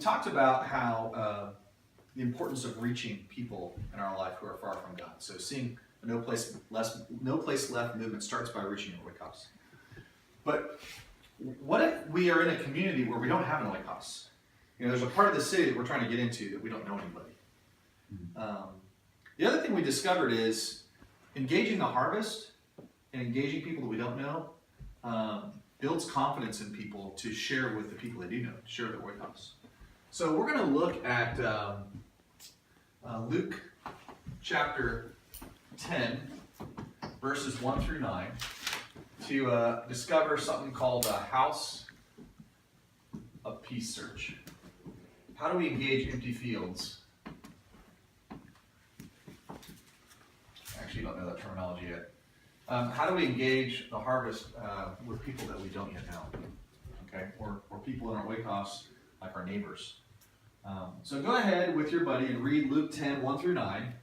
talked about how the importance of reaching people in our life who are far from God. So seeing a no place left movement starts by reaching an oikos. But what if we are in a community where we don't have an oikos? There's a part of the city that we're trying to get into that we don't know anybody. The other thing we discovered is engaging the harvest and engaging people that we don't know builds confidence in people to share with the people they do know, to share their oikos. So we're going to look at Luke chapter 10, verses 1 through 9, to discover something called a house of peace search. How do we engage empty fields? Actually, you don't know that terminology yet. How do we engage the harvest with people that we don't yet know? Okay, or people in our oikos, like our neighbors. So go ahead with your buddy and read Luke 10, 1 through 9.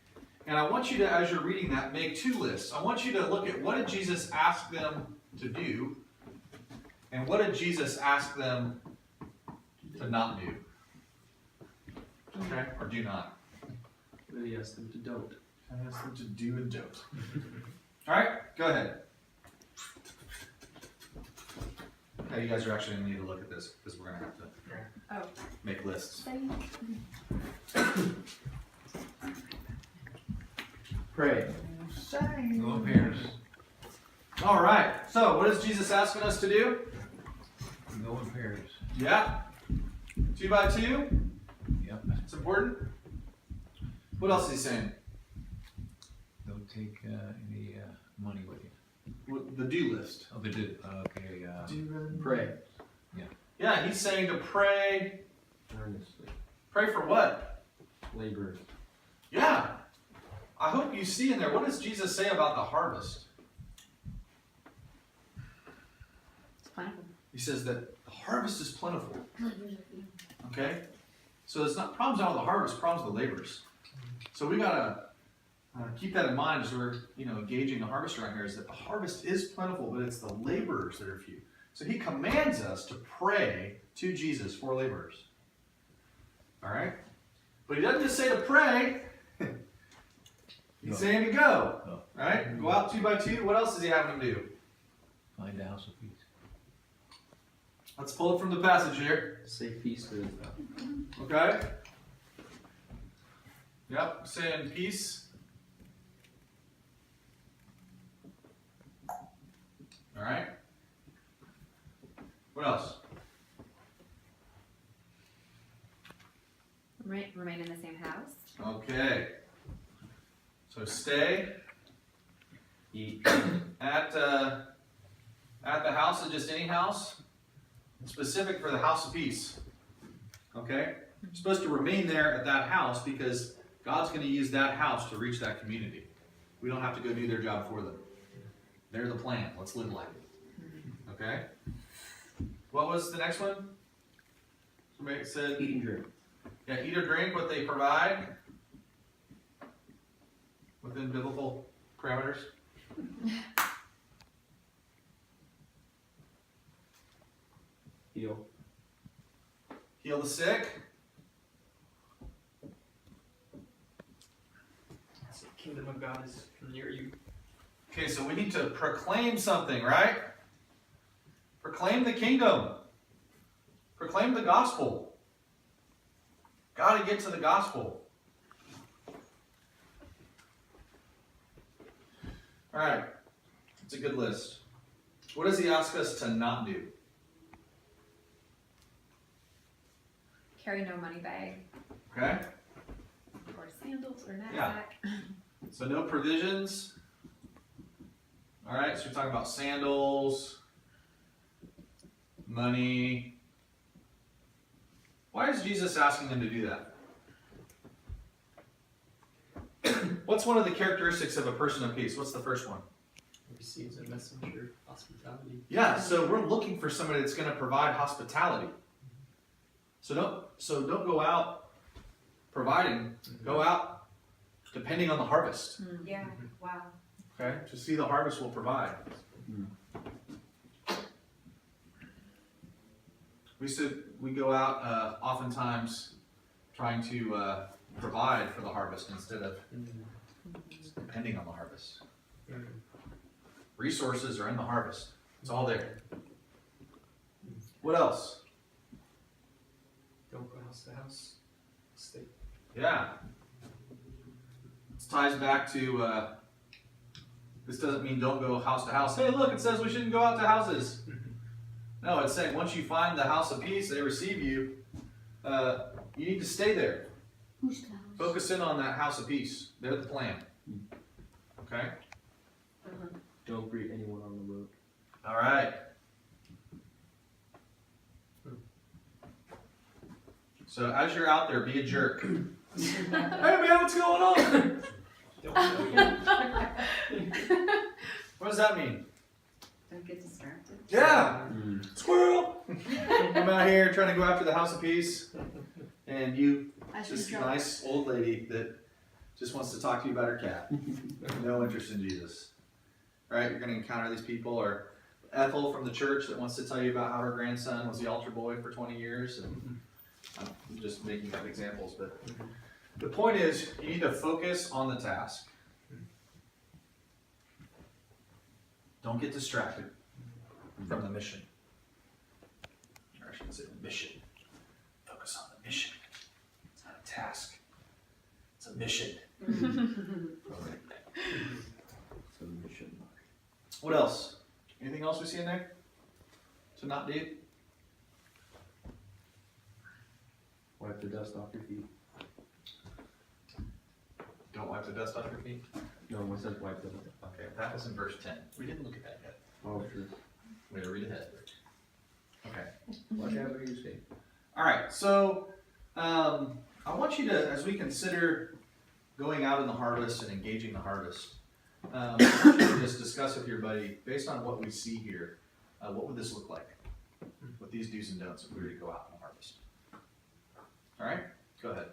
And I want you to, as you're reading that, make two lists. I want you to look at what did Jesus ask them to do, and what did Jesus ask them to not do? Okay, or do not. What did he ask them to don't? I asked them to do and don't. All right, go ahead. Okay, you guys are actually going to need to look at this because we're going to have to make lists. Pray. Go upstairs. All right, so what is Jesus asking us to do? Go upstairs. Yeah. 2 by 2? Yep. It's important. What else is he saying? Don't take any money with you. The do list. Oh, they did. Okay. Pray. Yeah, he's saying to pray. Earnestly. Pray for what? Labor. Yeah. I hope you see in there, what does Jesus say about the harvest? It's plentiful. He says that the harvest is plentiful. Okay? So it's not problems not with the harvest, problems with the laborers. So we gotta keep that in mind as we're engaging the harvest around here, is that the harvest is plentiful, but it's the laborers that are few. So he commands us to pray to Jesus for laborers. All right? But he doesn't just say to pray. He's saying to go. No. All right? Go out 2 by 2. What else does he have them do? Find a house of peace. Let's pull it from the passage here. Say feast with them. Okay? Yep, saying peace. All right? What else? Remain in the same house. Okay. So stay Eat. at the house of just any house. Specific for the house of peace. Okay? You're supposed to remain there at that house because God's going to use that house to reach that community. We don't have to go do their job for them. They're the plan. Let's live like it. Okay? What was the next one? Somebody said, Eat and drink. yeah, eat or drink what they provide within biblical parameters. Heal. Heal the sick. The kingdom of God is near you. Okay, so we need to proclaim something, right? Proclaim the kingdom. Proclaim the gospel. Got to get to the gospel. All right, it's a good list. What does he ask us to not do? Carry no money bag Okay, or sandals or knapsack. Yeah. so no provisions. All right, so we're talking about sandals, money. Why is Jesus asking them to do that? What's one of the characteristics of a person of peace? What's the first one? Receives a messenger, hospitality. Yeah, so we're looking for somebody that's going to provide hospitality. So don't go out providing. Go out depending on the harvest. Yeah. Wow. Okay, to see the harvest will provide. we go out oftentimes trying to provide for the harvest instead of depending on the harvest. Resources are in the harvest. It's all there. What else? Don't go house to house. Stay. Yeah. This ties back to, this doesn't mean don't go house to house. Hey, look, it says we shouldn't go out to houses. No, it's saying once you find the house of peace, they receive you, you need to stay there. Focus in on that house of peace. They're the plan. Okay? Don't greet anyone on the road. All right. So as you're out there, be a jerk. Hey man, what's going on? What does that mean? Don't get distracted. Yeah, squirrel. I'm out here trying to go after the house of peace, and you, this nice old lady that just wants to talk to you about her cat. No interest in Jesus. Right? You're going to encounter these people, or Ethel from the church that wants to tell you about how her grandson was the altar boy for 20 years. And I'm just making up examples, but the point is, you need to focus on the task. Don't get distracted from the mission. Or I should say the mission. Focus on the mission. It's not a task. It's a mission. What else? Anything else we see in there to not do? Wipe the dust off your feet. Don't wipe the dust off your feet. No one says wipe them. Okay, that was in verse 10. We didn't look at that yet. Oh, sure. We gotta read ahead. Okay. Whatever you say. All right. So I want you to, as we consider going out in the harvest and engaging the harvest, I want you to just discuss with your buddy, based on what we see here, what would this look like with these do's and don'ts if we were to go out in the harvest? All right. Go ahead.